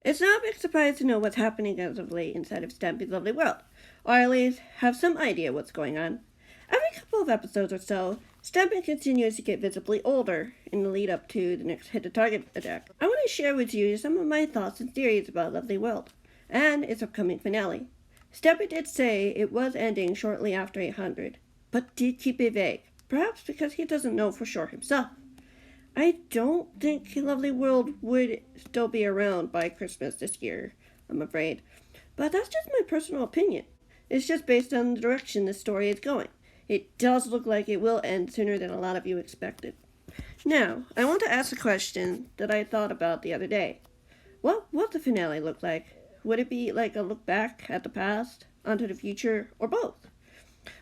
It's not a big surprise to know what's happening as of late inside of Stampy Lovely World, or at least have some idea what's going on. Every couple of episodes or so, Stampy continues to get visibly older in the lead up to the next hit the target attack. I want to share with you some of my thoughts and theories about Lovely World, and its upcoming finale. Stampy did say it was ending shortly after 800, but did keep it vague, perhaps because he doesn't know for sure himself. I don't think Lovely World would still be around by Christmas this year, I'm afraid. But that's just my personal opinion. It's just based on the direction this story is going. It does look like it will end sooner than a lot of you expected. Now, I want to ask a question that I thought about the other day. What would the finale look like? Would it be like a look back at the past, onto the future, or both?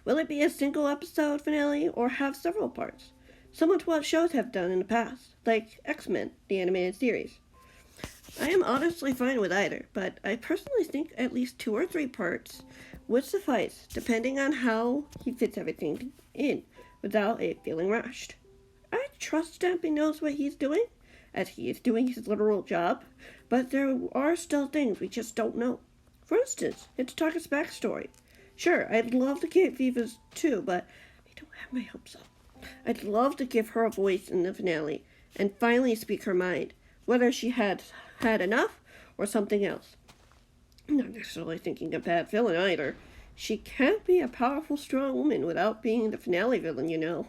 Will it be a single episode finale or have several parts? Similar to what shows have done in the past, like X-Men, the animated series. I am honestly fine with either, but I personally think at least 2 or 3 parts would suffice, depending on how he fits everything in, without it feeling rushed. I trust Stampy knows what he's doing, as he is doing his literal job, but there are still things we just don't know. For instance, it's Target's backstory. Sure, I'd love to get Viva's too, but I don't have my hopes up. I'd love to give her a voice in the finale and finally speak her mind, whether she had had enough or something else. I'm not necessarily thinking a bad villain either. She can't be a powerful, strong woman without being the finale villain, you know.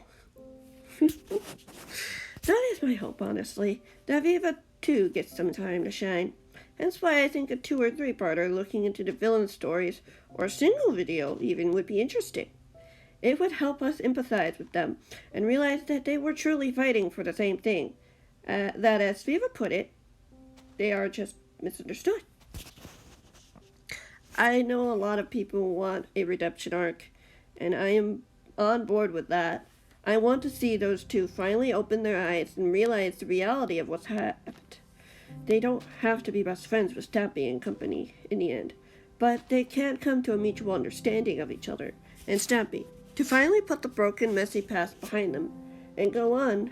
That is my hope, honestly, that Viva too gets some time to shine. That's why I think a 2 or 3-parter looking into the villain stories, or a single video even, would be interesting. It would help us empathize with them and realize that they were truly fighting for the same thing. That, as Viva put it, they are just misunderstood. I know a lot of people want a redemption arc, and I am on board with that. I want to see those two finally open their eyes and realize the reality of what's happened. They don't have to be best friends with Stampy and company in the end, but they can come to a mutual understanding of each other and Stampy, to finally put the broken, messy past behind them and go on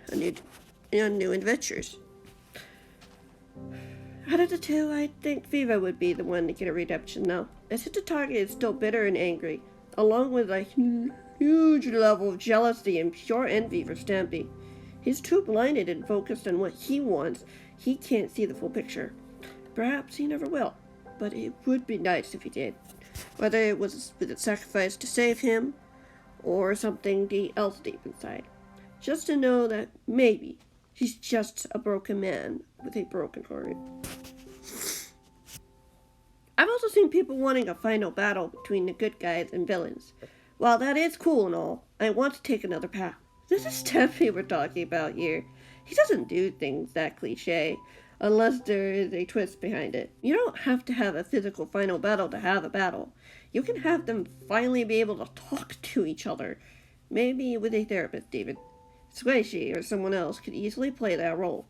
new adventures. Out of the two, I think Viva would be the one to get a redemption though, as Hit the Target is still bitter and angry, along with a huge level of jealousy and pure envy for Stampy. He's too blinded and focused on what he wants, he can't see the full picture. Perhaps he never will, but it would be nice if he did. Whether it was with a sacrifice to save him, or something else deep inside. Just to know that maybe he's just a broken man with a broken heart. I've also seen people wanting a final battle between the good guys and villains. While that is cool and all, I want to take another path. This is Stampy we're talking about here. He doesn't do things that cliche, unless there is a twist behind it. You don't have to have a physical final battle to have a battle. You can have them finally be able to talk to each other. Maybe with a therapist, even. Squishy or someone else could easily play that role.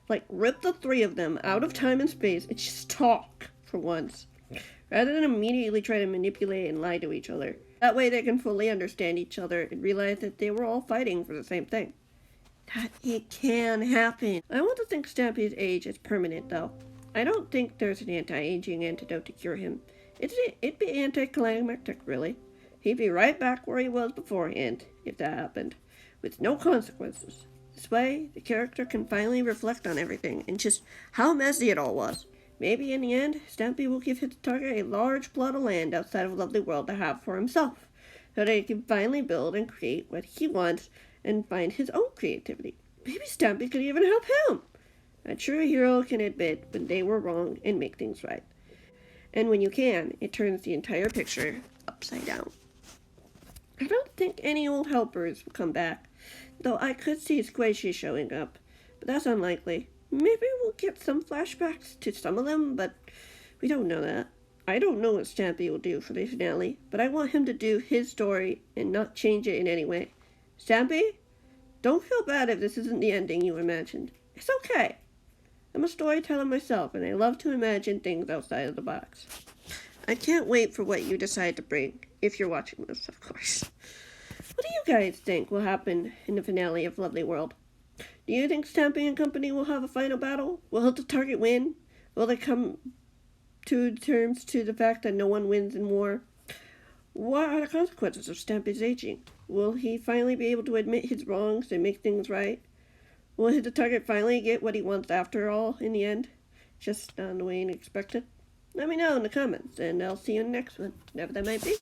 Like, rip the 3 of them out of time and space and just talk for once, rather than immediately try to manipulate and lie to each other. That way they can fully understand each other and realize that they were all fighting for the same thing. That it can happen. I want to think Stampy's age is permanent, though. I don't think there's an anti-aging antidote to cure him. It'd be anticlimactic, really. He'd be right back where he was beforehand, if that happened, with no consequences. This way, the character can finally reflect on everything and just how messy it all was. Maybe in the end, Stampy will give his target a large plot of land outside of Lovely World to have for himself, so that he can finally build and create what he wants and find his own creativity. Maybe Stampy could even help him. A true hero can admit when they were wrong and make things right. And when you can, it turns the entire picture upside down. I don't think any old helpers will come back, though I could see Squishy showing up, but that's unlikely. Maybe we'll get some flashbacks to some of them, but we don't know that. I don't know what Stampy will do for the finale, but I want him to do his story and not change it in any way. Stampy, don't feel bad if this isn't the ending you imagined. It's okay. I'm a storyteller myself, and I love to imagine things outside of the box. I can't wait for what you decide to bring, if you're watching this, of course. What do you guys think will happen in the finale of Lovely World? Do you think Stampy and company will have a final battle? Will Hit the Target win? Will they come to terms to the fact that no one wins in war? What are the consequences of Stampy's aging? Will he finally be able to admit his wrongs and make things right? Will the target finally get what he wants after all in the end? Just not the way he expected? Let me know in the comments, and I'll see you in the next one, whatever that might be.